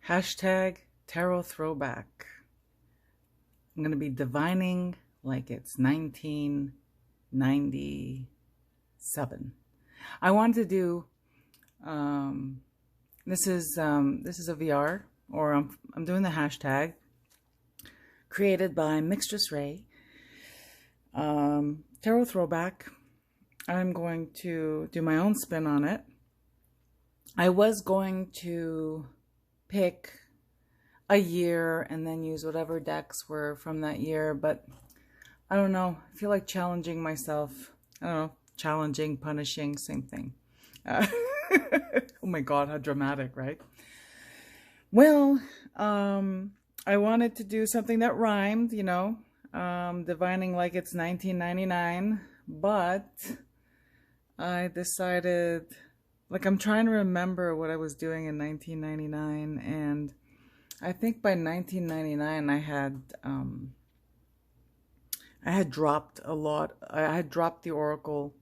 Hashtag tarot throwback. I'm going to be divining like it's 1997. I wanted to do, this is a VR, or I'm doing the hashtag created by Mixtress Ray. Tarot throwback. I'm going to do my own spin on it. I was going to pick a year and then use whatever decks were from that year, but I don't know. I feel like challenging myself. I don't know. Challenging, punishing, same thing. Oh my God, how dramatic, right? Well, I wanted to do something that rhymed, you know, divining like it's 1999, but I decided, like, I'm trying to remember what I was doing in 1999, and I think by 1999 I had dropped a lot. I had dropped the Oracle.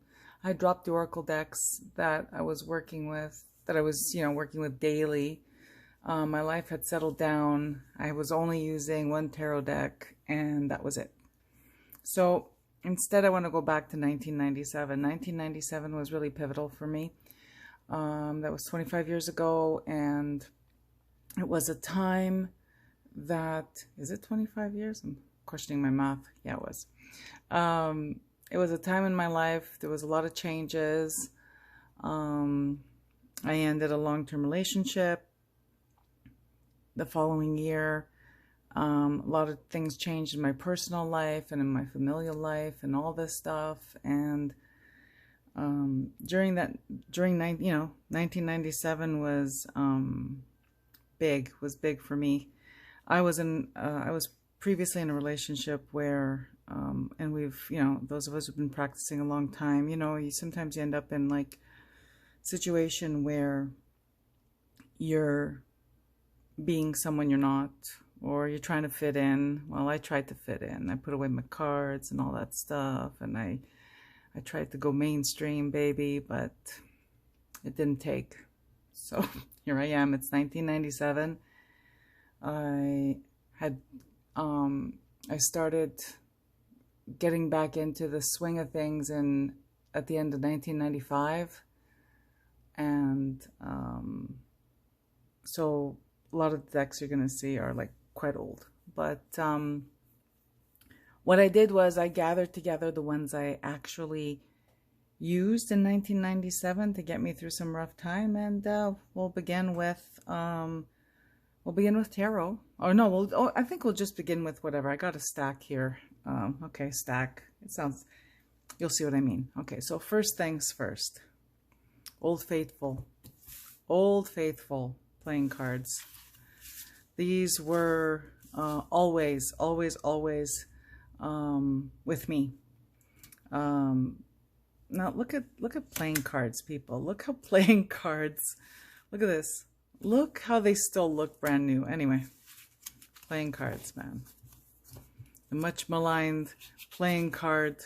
I had dropped the Oracle decks that I was working with, working with daily. My life had settled down. I was only using one tarot deck, and that was it. So instead, I want to go back to 1997. 1997 was really pivotal for me. That was 25 years ago, and it was a time that, is it 25 years? I'm questioning my math. Yeah, it was. It was a time in my life. There was a lot of changes. I ended a long-term relationship the following year. A lot of things changed in my personal life and in my familial life and all this stuff. And during 1997 was big for me. I was previously in a relationship where, and we've, those of us who've been practicing a long time, you sometimes end up in like situation where you're being someone you're not, or you're trying to fit in. Well, I tried to fit in. I put away my cards and all that stuff, and I tried to go mainstream, baby, but it didn't take. So here I am. It's 1997. I started getting back into the swing of things at the end of 1995, and so a lot of the decks you're gonna see are like quite old. But what I did was I gathered together the ones I actually used in 1997 to get me through some rough time, and we'll begin with tarot. Or no, I think we'll just begin with whatever. I got a stack here. Okay, stack. It sounds, you'll see what I mean. Okay, so first things first. Old Faithful playing cards. These were always with me. Now look at playing cards, people. Look how playing cards. Look at this. Look how they still look brand new. Anyway, playing cards, man. The much maligned playing card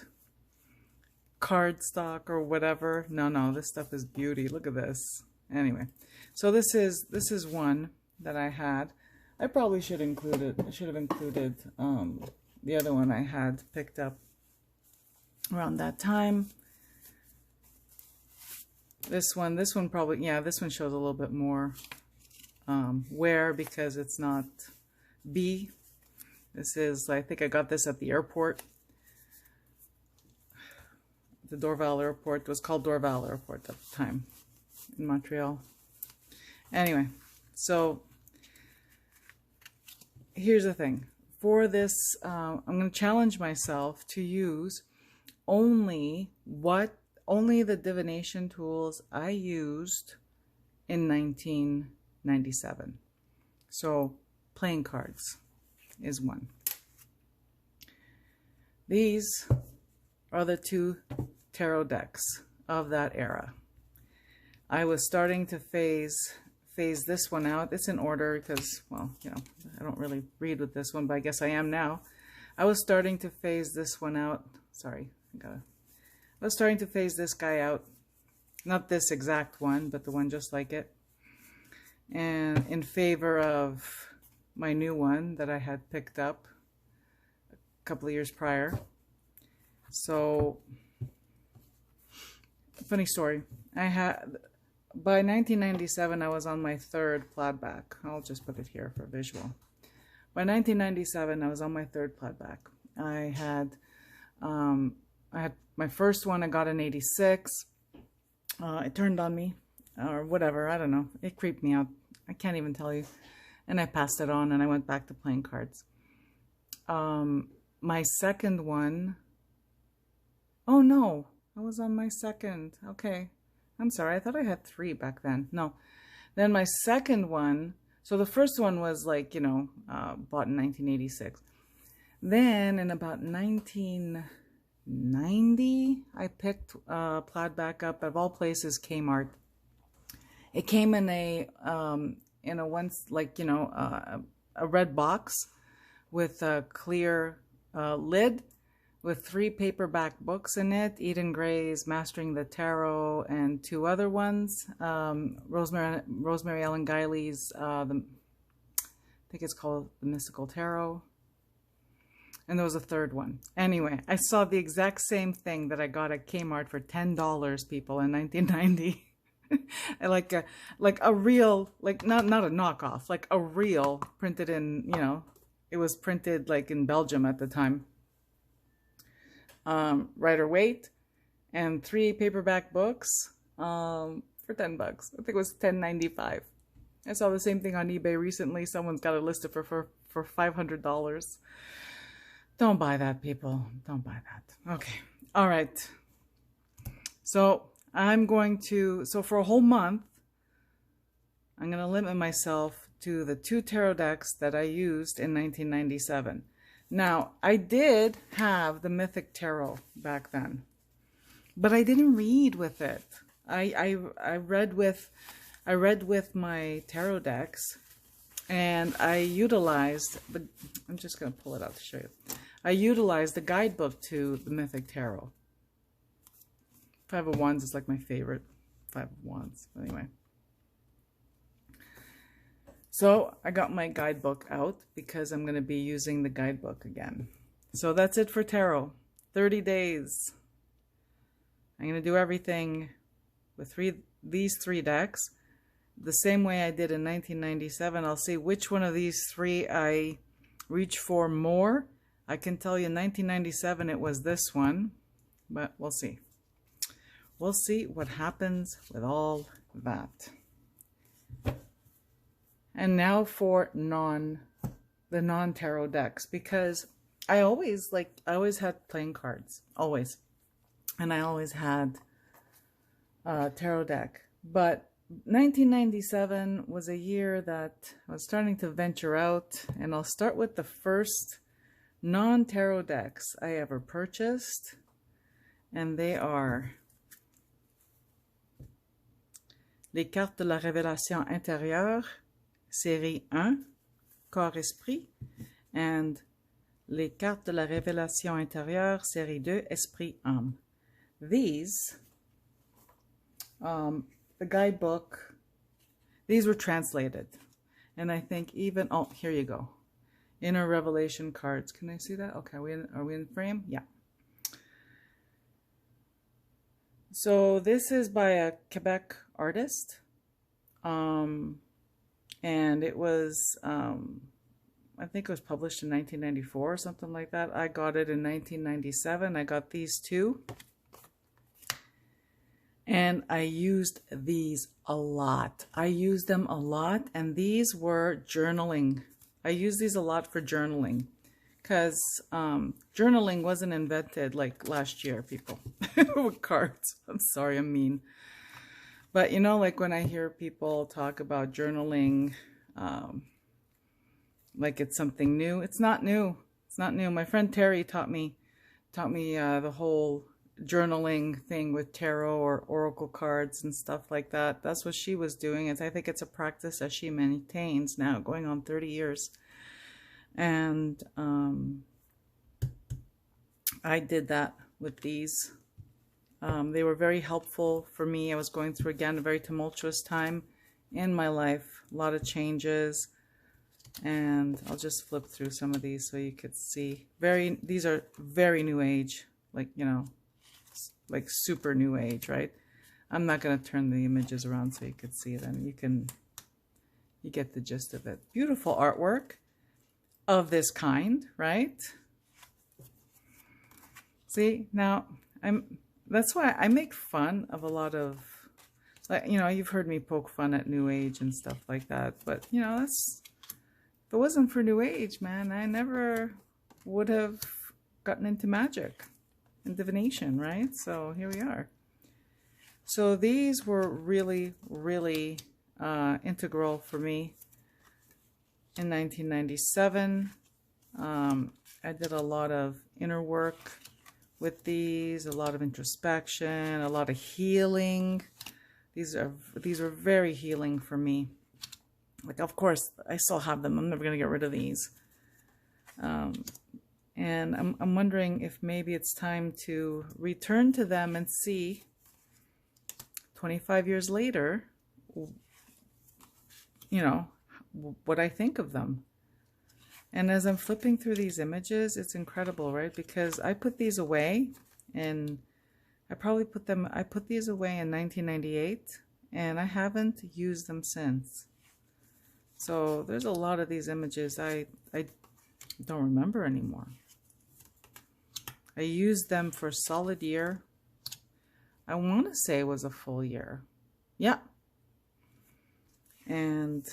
stock or whatever. No, this stuff is beauty. Look at this. Anyway, so this is one that I had. I probably should include it. I should have included the other one I had picked up around that time. This one probably, yeah, this one shows a little bit more wear because it's not B. This is, I think I got this at the airport. The Dorval Airport. It was called Dorval Airport at the time in Montreal. Anyway, so here's the thing. For this, I'm going to challenge myself to use only the divination tools I used in 1997. So playing cards is one. These are the two tarot decks of that era. I was starting to phase this one out. It's in order because, well, I don't really read with this one, but I guess I am now. I was starting to phase this one out. Sorry, I was starting to phase this guy out. Not this exact one, but the one just like it. and in favor of my new one that I had picked up a couple of years prior. So, funny story. By 1997, I was on my third plaid back. I'll just put it here for visual. By 1997, I was on my third plaid back. I had my first one. I got in '86. It turned on me, or whatever. I don't know. It creeped me out. I can't even tell you. And I passed it on, and I went back to playing cards. My second one. Oh no, I was on my second. Okay, I'm sorry. I thought I had 3 back then. No. Then my second one. So the first one was like, bought in 1986. Then in about 1990, I picked plaid back up, of all places, Kmart. It came in a once, like, a red box with a clear lid with 3 paperback books in it: Eden Gray's Mastering the Tarot, and 2 other ones. Rosemary Ellen Guiley's, I think it's called The Mystical Tarot. And there was a third one. Anyway, I saw the exact same thing that I got at Kmart for $10, people, in 1990. like a real, like not a knockoff, like a real, printed in, it was printed like in Belgium at the time. Rider-Waite, and 3 paperback books for $10. I think it was $10.95. I saw the same thing on eBay recently. Someone's got it listed for $500. Don't buy that, people. Don't buy that. Okay. All right. So so for a whole month, I'm going to limit myself to the 2 tarot decks that I used in 1997. Now, I did have the Mythic Tarot back then, but I didn't read with it. I read with my tarot decks, and I utilized I'm just going to pull it out to show you. I utilized the guidebook to the Mythic Tarot. 5 of Wands is like my favorite 5 of Wands. Anyway. So I got my guidebook out because I'm going to be using the guidebook again. So that's it for tarot. 30 days. I'm going to do everything with these 3 decks the same way I did in 1997. I'll see which one of these 3 I reach for more. I can tell you in 1997 it was this one, but we'll see. We'll see what happens with all that. And now for the non-tarot decks, because I always had playing cards, always. And I always had a tarot deck. But 1997 was a year that I was starting to venture out, and I'll start with the first non-tarot decks I ever purchased, and they are Les Cartes de la Révélation Intérieure, Série 1, Corps Esprit, and Les Cartes de la Révélation Intérieure, Série 2, Esprit Âme. These, the guidebook, these were translated. And I think even, oh, here you go. Inner Revelation cards. Can I see that? Okay, are we in frame? Yeah. So this is by a Quebec artist. And it was, I think it was published in 1994 or something like that. I got it in 1997. I got these 2. And I used these a lot. I used them a lot, and these were journaling. I used these a lot for journaling, because journaling wasn't invented like last year, people, with cards. I'm sorry, I'm mean. But like when I hear people talk about journaling, like it's something new. It's not new. It's not new. My friend Terry taught me the whole journaling thing with tarot or oracle cards and stuff like that. That's what she was doing. I think it's a practice that she maintains now, going on 30 years. And I did that with these. They were very helpful for me. I was going through, again, a very tumultuous time in my life, a lot of changes. And I'll just flip through some of these so you could see. These are very new age, like, you know, like super new age, right? I'm not going to turn the images around so you could see them. You get the gist of it. Beautiful artwork of this kind, right? See, now that's why I make fun of a lot of, like, you know, you've heard me poke fun at New Age and stuff like that, but you know, if it wasn't for New Age, man, I never would have gotten into magic and divination, right? So here we are. So these were really, really integral for me in 1997. I did a lot of inner work with these, a lot of introspection, a lot of healing. These were very healing for me. Like, of course, I still have them. I'm never going to get rid of these. And I'm wondering if maybe it's time to return to them and see 25 years later, you know, what I think of them. And as I'm flipping through these images, it's incredible, right? Because I put these away, and I put these away in 1998, and I haven't used them since. So there's a lot of these images I don't remember anymore. I used them for a solid year. I want to say it was a full year. Yeah. And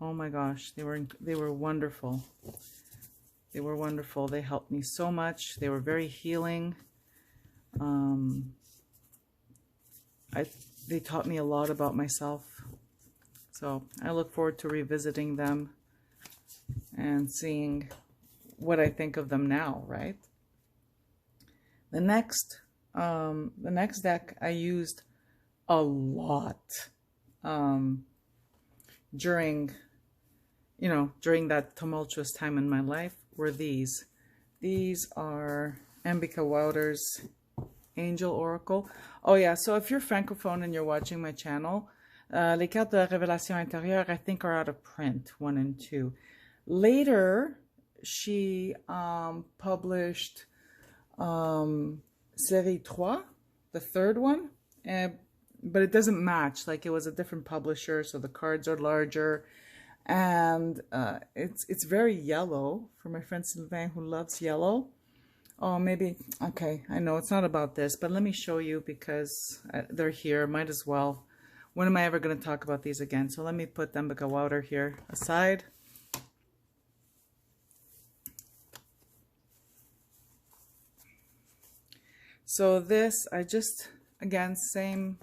oh my gosh, they were wonderful. They were wonderful. They helped me so much. They were very healing. They taught me a lot about myself. So I look forward to revisiting them and seeing what I think of them now, right? The next deck I used a lot during that tumultuous time in my life were these. These are Ambika Wilder's Angel Oracle. Oh yeah, so if you're Francophone and you're watching my channel, Les Cartes de la Révélation Intérieure, I think, are out of print, 1 and 2. Later, she published Série 3, the third one, but it doesn't match. Like, it was a different publisher, so the cards are larger, and it's very yellow. For my friend Sylvain, who loves yellow. Oh, maybe, okay, I know it's not about this, but let me show you because they're here, might as well. When am I ever going to talk about these again? So let me put Ambika Wilder here aside. So this, again, same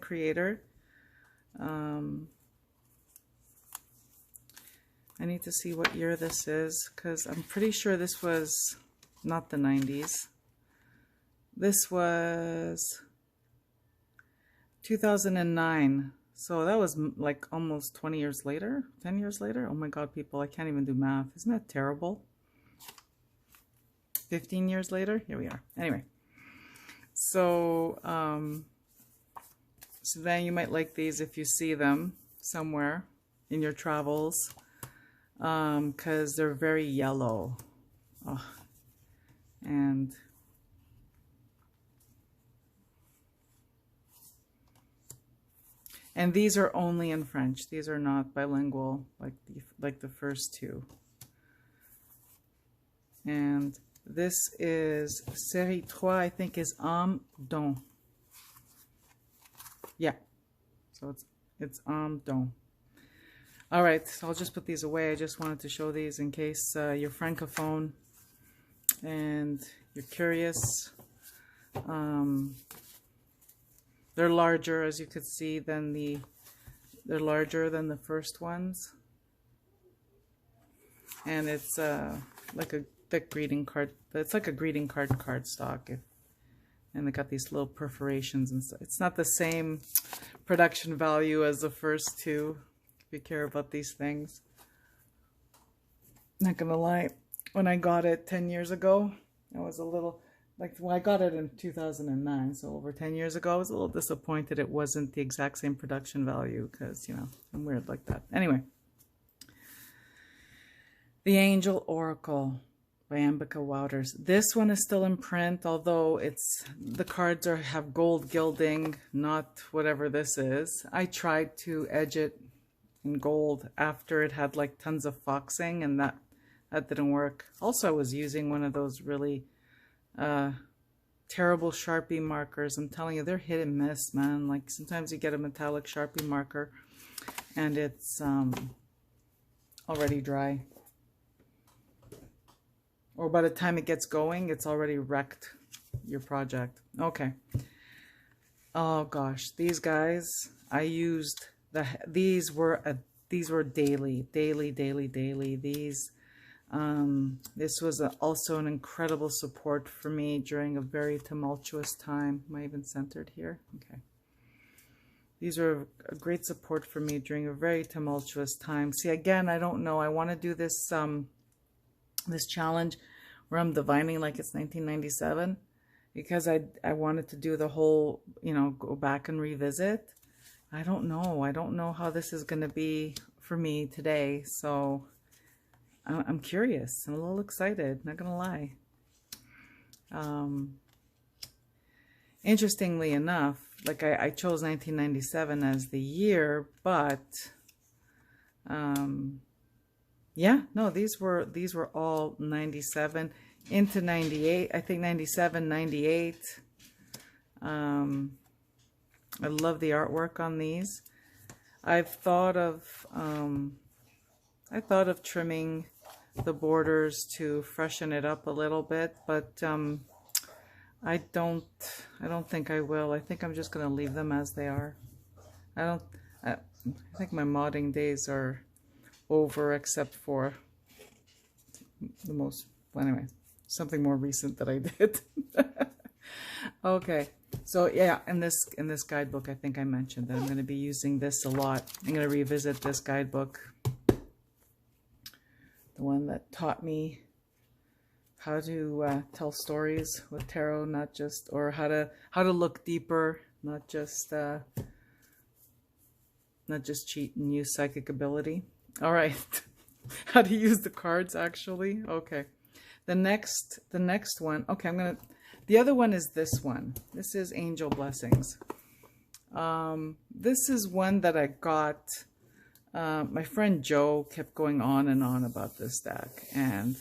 creator. I need to see what year this is, because I'm pretty sure this was not the 90s. This was 2009. So that was like almost 20 years later, 10 years later. Oh my God, people, I can't even do math. Isn't that terrible? 15 years later, here we are. Anyway. So, so then you might like these if you see them somewhere in your travels, because they're very yellow. Oh, and these are only in French. These are not bilingual like the first two. And this is Série 3, I think, is Âme Don. Yeah. So it's Âme Don. All right, so I'll just put these away. I just wanted to show these in case you're Francophone and you're curious. They're larger, as you could see, they're larger than the first ones. And it's like a thick greeting card. It's like a greeting card cardstock, and they got these little perforations and stuff. It's not the same production value as the first two, if you care about these things. Not gonna lie, when I got it 10 years ago, I was a little, like, well, I got it in 2009, so over 10 years ago. I was a little disappointed it wasn't the exact same production value because, you know, I'm weird like that. Anyway, The Angel Oracle by Ambika Wouters. This one is still in print, although the cards have gold gilding, not whatever this is. I tried to edge it in gold after it had like tons of foxing, and that didn't work. Also, I was using one of those really terrible Sharpie markers. I'm telling you, they're hit and miss, man. Like sometimes you get a metallic Sharpie marker and it's already dry. Or by the time it gets going, it's already wrecked your project. Okay. Oh gosh, these guys, I used these were daily. This was also an incredible support for me during a very tumultuous time. Am I even centered here? Okay. These were a great support for me during a very tumultuous time. See, again, I don't know. I want to do this this challenge where I'm divining like it's 1997 because I wanted to do the whole, you know, go back and revisit. I don't know. I don't know how this is going to be for me today. So I'm curious. I'm a little excited, not gonna lie. Interestingly enough, like I chose 1997 as the year, but yeah, no, these were all 97 into 98. I think 97, 98. I love the artwork on these. I thought of trimming the borders to freshen it up a little bit, but I don't think I will. I think I'm just going to leave them as they are. I think my modding days are over, except for well, anyway, something more recent that I did. Okay, so yeah, in this guidebook, I think I mentioned that I'm going to be using this a lot. I'm going to revisit this guidebook, the one that taught me how to tell stories with tarot, not just, or how to look deeper, not just cheat and use psychic ability. All right, how to use the cards actually. Okay, the next one. Okay, the other one is this one. This is Angel Blessings. This is one that I got. My friend Joe kept going on and on about this deck, and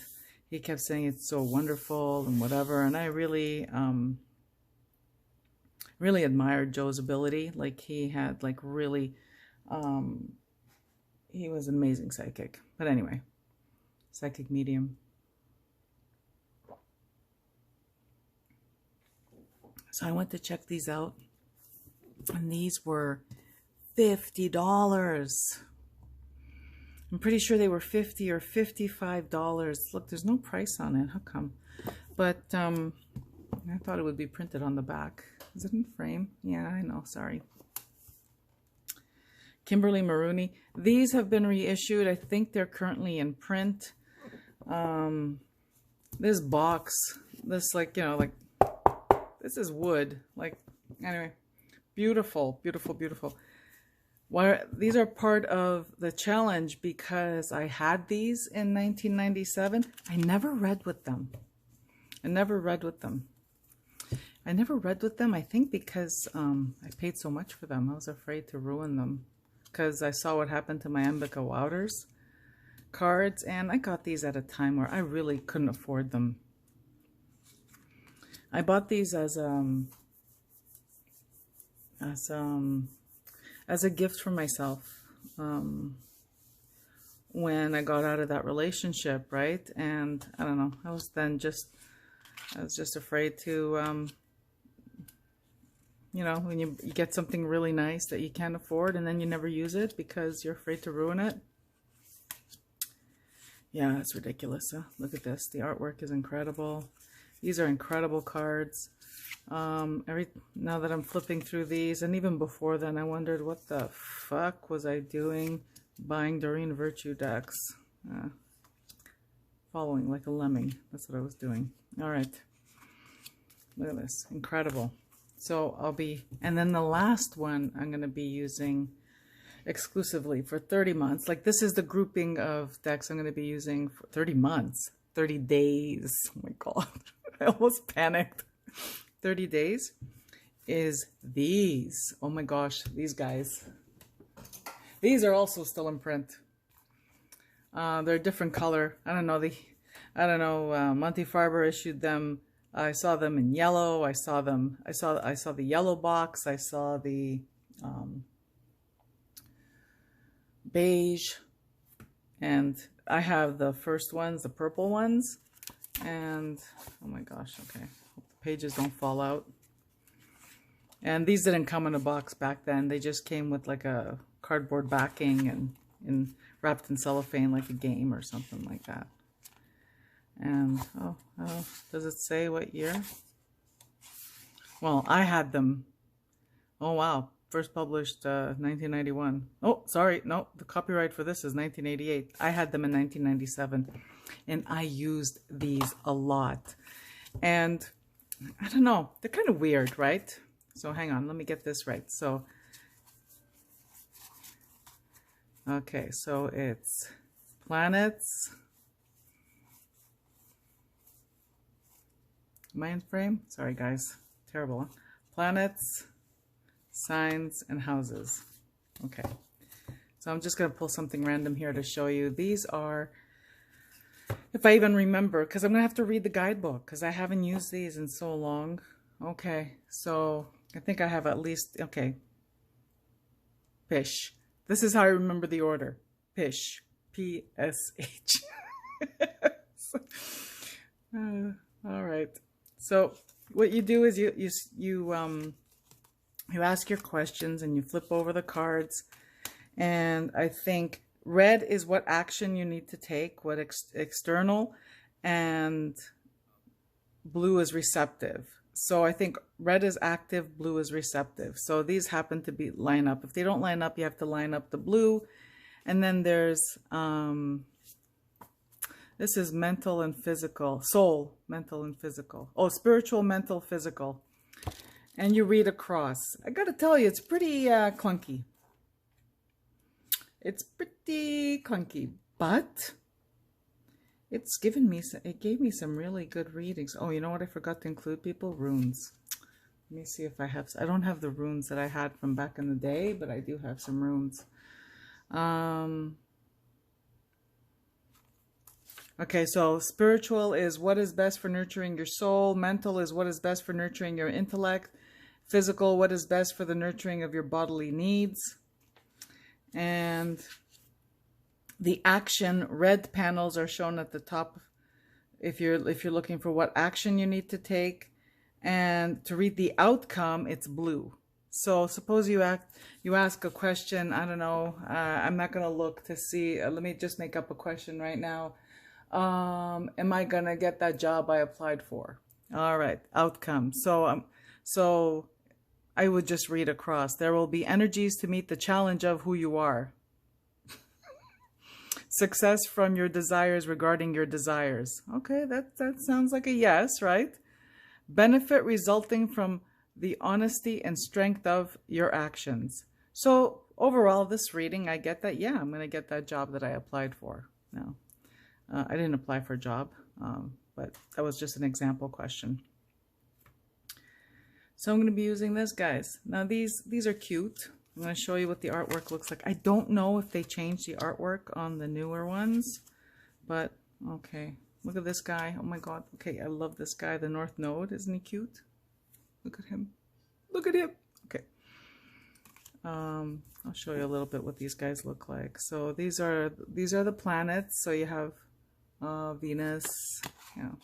he kept saying it's so wonderful and whatever. And I really, really admired Joe's ability. Like he had like really, he was an amazing psychic. But anyway, psychic medium. So I went to check these out, and these were $50. I'm pretty sure they were $50 or $55. Look, there's no price on it. How come? But I thought it would be printed on the back. Is it in frame? Yeah, I know. Sorry. Kimberly Maroney. These have been reissued. I think they're currently in print. This box, this like, you know, like, this is wood. Like, anyway, beautiful, beautiful, beautiful. These are part of the challenge because I had these in 1997. I never read with them. I never read with them, I think because I paid so much for them. I was afraid to ruin them because I saw what happened to my Ambika Wouters cards, and I got these at a time where I really couldn't afford them. I bought these as a gift for myself when I got out of that relationship, right? And I don't know, I was just afraid to, you know, when you get something really nice that you can't afford and then you never use it because you're afraid to ruin it. Yeah, it's ridiculous. Huh? Look at this. The artwork is incredible. These are incredible cards. Now that I'm flipping through these, and even before then, I wondered what the fuck was I doing buying Doreen Virtue decks. Following like a lemming. That's what I was doing. All right. Look at this, incredible. So and then the last one I'm going to be using exclusively for 30 months. Like this is the grouping of decks I'm going to be using for 30 months, 30 days. Oh my God, I almost panicked. 30 days is these. Oh my gosh, these guys. These are also still in print. They're a different color. I don't know. Monty Farber issued them. I saw them in yellow. I saw the yellow box. I saw the beige, and I have the first ones, the purple ones. And oh my gosh, okay, hope the pages don't fall out. And these didn't come in a box back then. They just came with like a cardboard backing and wrapped in cellophane, like a game or something like that. And oh, does it say what year? Well, I had them. Oh wow, first published 1991. Oh, sorry, no, the copyright for this is 1988. I had them in 1997, and I used these a lot. And I don't know, they're kind of weird, right? So hang on, let me get this right. So, okay, so it's planets, mind frame. Sorry guys, terrible. Huh? Planets, signs, and houses. Okay, so I'm just gonna pull something random here to show you. These are, if I even remember, because I'm gonna have to read the guidebook because I haven't used these in so long. Okay, so I think I have at least, okay, Pish. This is how I remember the order. Pish. P-S-H. All right. So what you do is you ask your questions and you flip over the cards. And I think red is what action you need to take, what external, and blue is receptive. So I think red is active, blue is receptive. So these happen to be line up. If they don't line up, you have to line up the blue. And then there's, this is mental and physical, soul, mental and physical. Oh, spiritual, mental, physical. And you read across. I gotta tell you, it's pretty clunky. It's pretty clunky, but it's given me, it gave me some really good readings. Oh, you know what I forgot to include, people? Runes. Let me see if I have, I don't have the runes that I had from back in the day, but I do have some runes. Okay, so spiritual is what is best for nurturing your soul. Mental is what is best for nurturing your intellect. Physical, what is best for the nurturing of your bodily needs. And the action, red panels are shown at the top if you're looking for what action you need to take. And to read the outcome, it's blue. So suppose you ask a question, I don't know, I'm not going to look to see, let me just make up a question right now. Am I going to get that job I applied for? All right, outcome. So I would just read across. There will be energies to meet the challenge of who you are. Success from your desires regarding your desires. Okay, that sounds like a yes, right? Benefit resulting from the honesty and strength of your actions. So overall, this reading, I get that, yeah, I'm going to get that job that I applied for. No, I didn't apply for a job, but that was just an example question. So I'm going to be using this, guys. Now these are cute. I'm going to show you what the artwork looks like. I don't know if they changed the artwork on the newer ones, but okay. Look at this guy. Oh my God. Okay, I love this guy. The North Node. Isn't he cute? Look at him. Look at him. Okay. I'll show you a little bit what these guys look like. So these are the planets. So you have Venus, you know,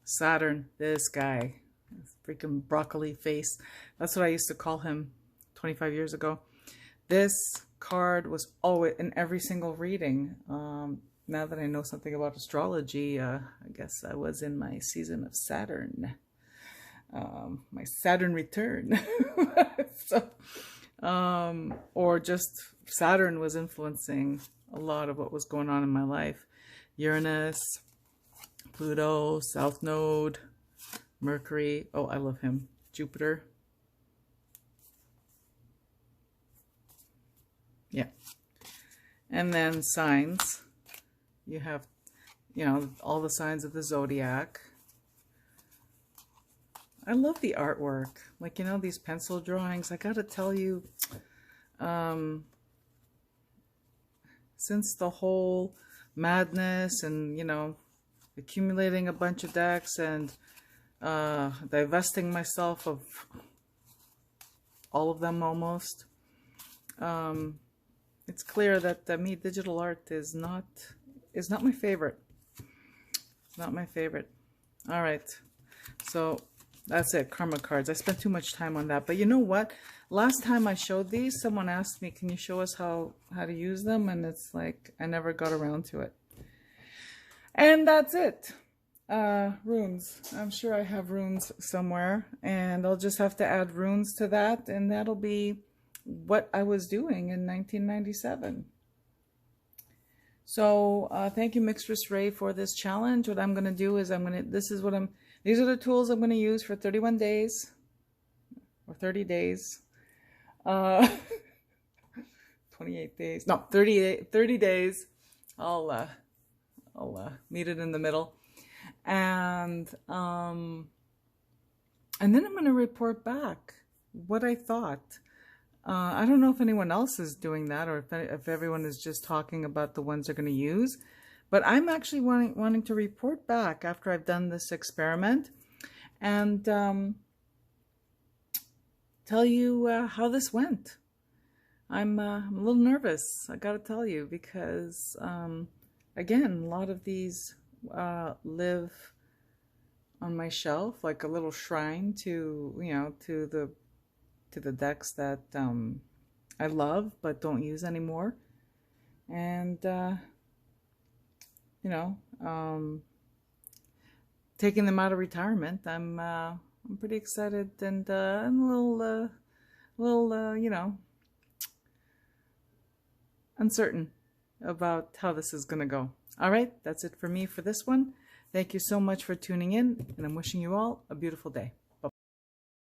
Saturn, this guy. Freaking broccoli face. That's what I used to call him 25 years ago. This card was always in every single reading. Now that I know something about astrology, I guess I was in my season of Saturn. My Saturn return. So, or just Saturn was influencing a lot of what was going on in my life. Uranus, Pluto, South Node, Mercury. Oh, I love him. Jupiter. Yeah. And then signs. You have, all the signs of the zodiac. I love the artwork. Like, these pencil drawings. I gotta tell you, since the whole madness and, accumulating a bunch of decks and divesting myself of all of them almost, it's clear that me, digital art is not my favorite. It's not my favorite. All right. So that's it, karma cards. I spent too much time on that. But you know what? Last time I showed these, someone asked me, can you show us how to use them? And it's like, I never got around to it. And that's it. Runes. I'm sure I have runes somewhere. And I'll just have to add runes to that. And that'll be what I was doing in 1997. So thank you, Mistress Ray, for this challenge. What I'm going to do is these are the tools I'm going to use for 31 days or 30 days. 28 days. No, 30 days. I'll meet it in the middle. And then I'm going to report back what I thought. I don't know if anyone else is doing that or if everyone is just talking about the ones they're going to use. But I'm actually wanting to report back after I've done this experiment and tell you how this went. I'm a little nervous, I gotta tell you, because again, a lot of these live on my shelf like a little shrine to to the decks that I love but don't use anymore, and taking them out of retirement. I'm pretty excited, and I'm a little uncertain about how this is gonna go. All right, that's it for me for this one. Thank you so much for tuning in, and I'm wishing you all a beautiful day.